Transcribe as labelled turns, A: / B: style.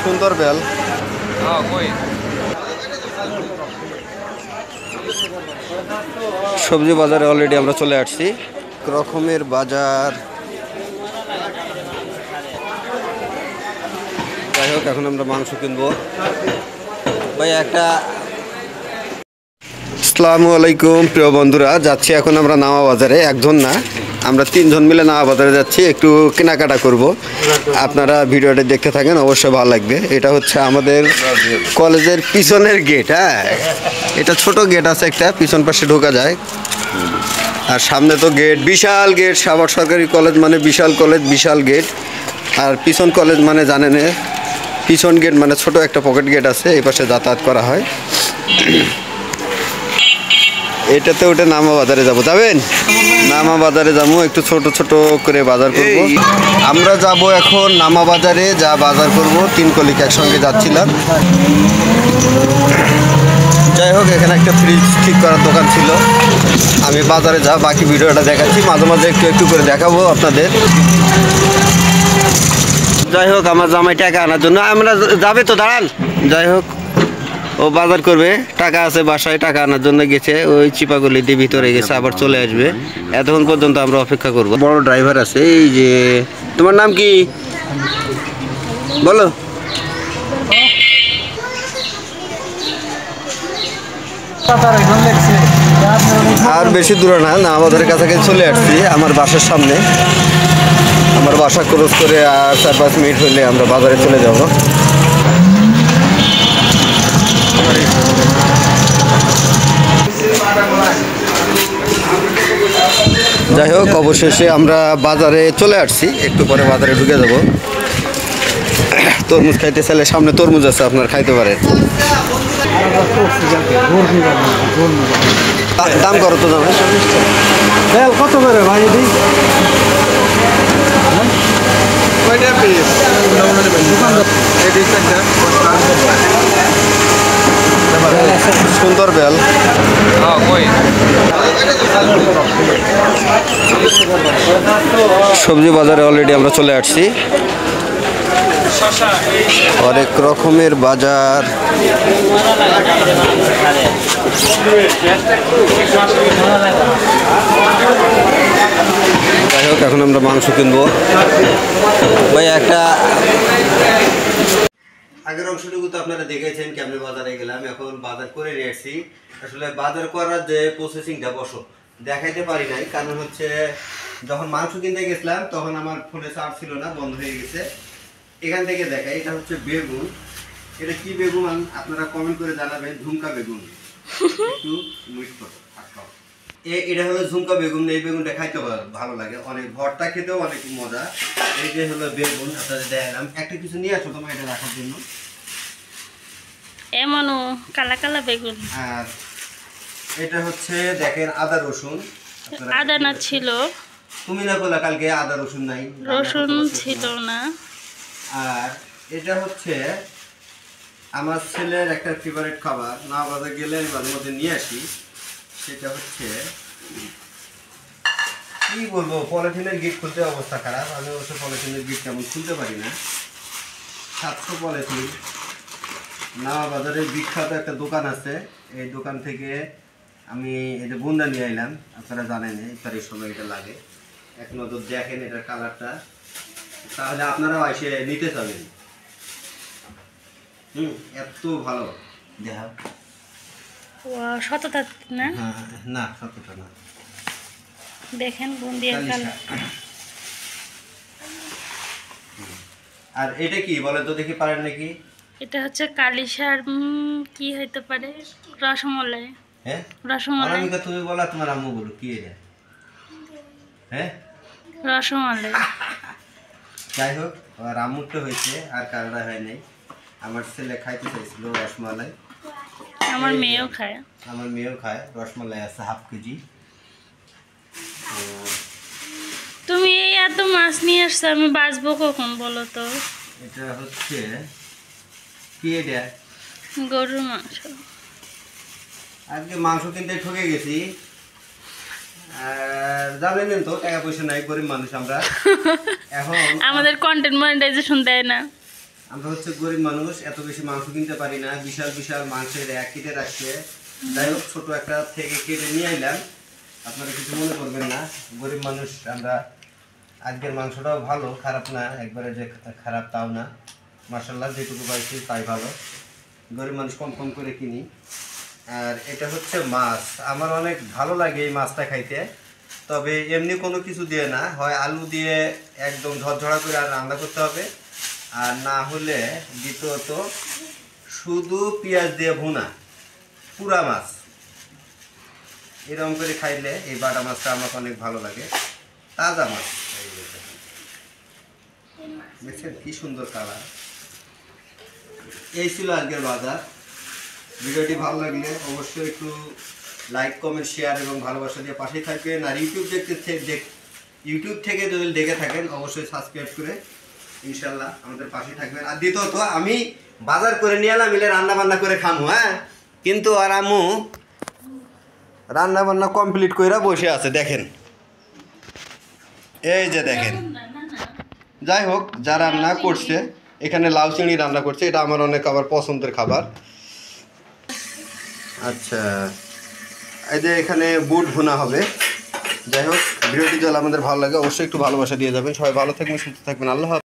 A: সুন্দর বেল। সবজি বাজারে অলরেডি আমরা চলে আসছি। রকমের বাজার। যাই হোক, এখন আমরা মাংস কিনবো। ভাই একটা। আসসালামু আলাইকুম প্রিয় বন্ধুরা, যাচ্ছি এখন আমরা নামা বাজারে। একজন না, আমরা তিনজন মিলে নামা বাজারে যাচ্ছি, একটু কেনাকাটা করব। আপনারা ভিডিওটা দেখতে থাকেন, অবশ্যই ভালো লাগবে। এটা হচ্ছে আমাদের কলেজের পিছনের গেট। হ্যাঁ, এটা ছোট গেট আছে একটা, পিছন পাশে ঢোকা যায়। আর সামনে তো গেট, বিশাল গেট। সাভার সরকারি কলেজ মানে বিশাল কলেজ, বিশাল গেট। আর পিছন কলেজ মানে জানেন, পিছন গেট মানে ছোট একটা পকেট গেট আছে, এই পাশে যাতায়াত করা হয়। এটাতে ওটা নামা বাজারে যাবেন? নামা বাজারে যাবো, একটু ছোট ছোট করে বাজার করব। আমরা যাব এখন নামা বাজারে, যা বাজার করব। 3 কলিগ একসঙ্গে যাচ্ছিলাম। যাই হোক, এখানে একটা ফ্রিজ ঠিক করার দোকান ছিল। আমি বাজারে যা বাকি ভিডিওটা দেখাচ্ছি, মাঝে মাঝে একটু একটু করে দেখাবো আপনাদের। যাই হোক, আমার জামাই টাকা আনার জন্য আমরা যাবে তো, দাঁড়ান। যাই হোক, ও বাজার করবে, টাকা আছে বাসায়, টাকা আনার জন্য গেছে। ওই চিপাগুলি দিয়ে ভিতরে গেছে, আবার চলে আসবে। এতক্ষণ পর্যন্ত আমরা অপেক্ষা করব। বড় ড্রাইভার আছে। এই যে, তোমার নাম কি বলো? আর বেশি দূরে না, আমাদের কাছাকাছি চলে আসছি। আমার বাসার সামনে, আমার বাসা ক্রস করে আর 4-5 মিনিট হলে আমরা বাজারে চলে যাব। যাই হোক, অবশেষে আমরা বাজারে চলে আসছি। একটু পরে বাজারে ঢুকে যাব। তরমুজ খাইতে চাইলে সামনে তরমুজ আছে, আপনার খাইতে পারেন। দাম কত তো দাম? কত করে ভাই? সুন্দর বেল। সবজি বাজারে অলরেডি আমরা চলে আসছি। অনেক রকমের বাজার। যাই হোক, এখন আমরা মাংস কিনবো। ভাই একটা। আগের অংশটুকু তো আপনারা দেখেছেন কেমনে বাজারে গেলাম। এখন বাজার করে নিয়ে আসছি। আসলে বাজার করার যে প্রসেসিংটা দেখাইতে পারি নাই, কারণ হচ্ছে যখন মাংস কিনতে গেছিলাম তখন আমার ফোনে চার্জ ছিল না, বন্ধ হয়ে গেছে। এখান থেকে দেখাই, এটা হচ্ছে বেগুন। এটা কি বেগুন আপনারা কমেন্ট করে জানাবেন। ঝুমকা বেগুন, একটু মিট করো। এটা হলো ঝুমকা বেগুন। এই বেগুনটা খাইতে ভালো লাগে অনেক, ভর্তা খেতেও অনেক মজা। এই যে হলো বেগুন, আপনাদের দেখালাম। একটা কিছু নিয়ে আসো তোমার এটা রাখার জন্য।
B: এমনও কালা কালা বেগুন।
A: আর এটা হচ্ছে দেখেন আদা রসুন।
B: আদা না ছিল,
A: তুমি না বলা কালকে আদা রসুন নাই,
B: রসুন ছিল না।
A: আর এটা হচ্ছে আমার ছেলের একটা ফেভারিট খাবার, না বাজার গেলে আমি মাঝে মধ্যে নিয়ে আসি। সেটা হচ্ছে কি বলবো, পলিথিনের গিট খুলতে অবস্থা খারাপ। আমি অবশ্য পলিথিনের গিট তেমন খুলতে পারি না। 700 পলিথিন। নাওয়া বাজারে বিখ্যাত একটা দোকান আছে, এই দোকান থেকে আমি এটা বুন্দা নিয়ে এলাম। আপনারা জানেন ইফতারের সময় এটা লাগে। এক নজর দেখেন এটার কালারটা, তাহলে আপনারাও এসে নিতে চাবেন। এত ভালো দেখা।
B: সততা না?
A: না, সততা না।
B: দেখেন বুন্দিয়া কালার।
A: আর এটা কি বলে তো দেখি, পারেন নাকি?
B: এটা হচ্ছে কালিশার। কি হইতে পারে? রসমলাই।
A: হ্যাঁ,
B: রসমলাই।
A: তুমি বলা, তোমার আম্মু বলো কি এটা? হ্যাঁ,
B: রসমালাই।
A: যাই হোক, আর আম্মুরটা হয়েছে, আর কারোটা হয় নাই। আমার ছেলে খাইতে চাইছিল রসমালাই।
B: আমার মেয়েও খায়।
A: আমার মেয়েও খায়। রসমালাই আছে হাফ কেজি।
B: তুমি এই এত মাছ নিয়ে আসছো, আমি বাঁচবো কখন বলো তো?
A: এটা হচ্ছে কি? এটা
B: গরুর মাংস।
A: আজকে মাংস কিনতে ঠকে গেছি। আর জানেন তো টাকা পয়সা নাই, গরিব মানুষ আমরা। এখন
B: আমাদের কন্টেন্ট মনিটাইজেশন দেয় না।
A: আমরা হচ্ছে গরিব মানুষ, এত বেশি মাংস কিনতে পারি না, বিশাল বিশাল মাংসের এক কেটে রাখছে। যাই হোক, ছোট একটা থেকে কেটে নিয়ে আইলাম, আপনারা কিছু মনে করবেন না, গরিব মানুষ আমরা। আজকের মাংসটাও ভালো, খারাপ না, একবারে যে খারাপ তাও না, মার্শাল্লাহ যেটুকু পাইছি তাই ভালো। গরিব মানুষ কম কম করে কিনি। আর এটা হচ্ছে মাছ, আমার অনেক ভালো লাগে এই মাছটা খাইতে। তবে এমনি কোনো কিছু দিয়ে না, হয় আলু দিয়ে একদম ঝরঝরা করে আর রান্না করতে হবে, আর না হলে দ্বিতীয়ত শুধু পেঁয়াজ দিয়ে ভুনা পুরা মাছ। এরকম করে খাইলে এই বাটা মাছটা আমার অনেক ভালো লাগে, তাজা মাছ। দেখছেন কি সুন্দর কালার। এই ছিল আজকের বাজার। ভিডিওটি ভালো লাগলে অবশ্যই একটু লাইক, কমেন্ট, শেয়ার এবং ভালোবাসা দিয়ে পাশেই থাকবেন। আর ইউটিউব থেকে যদি দেখে থাকেন অবশ্যই সাবস্ক্রাইব করে ইনশাল্লাহ আমাদের পাশেই থাকবেন। আর দ্বিতীয়ত আমি বাজার করে নিয়ে এলাম, মিলে রান্না বান্না করে খামু, হ্যাঁ, কিন্তু আর আমু রান্না বান্না কমপ্লিট করে বসে আছে, দেখেন, এই যে দেখেন। যাই হোক, যা রান্না করছে, এখানে লাউ চিংড়ি রান্না করছে, এটা আমার অনেক আবার পছন্দের খাবার। আচ্ছা, এই যে এখানে বুট ভুনা হবে। যাই হোক, ভিডিওটি যদি আমাদের ভালো লাগে অবশ্যই একটু ভালোবাসা দিয়ে যাবেন। সবাই ভালো থাকবেন, সুস্থ থাকবেন, আল্লাহ হাফেজ।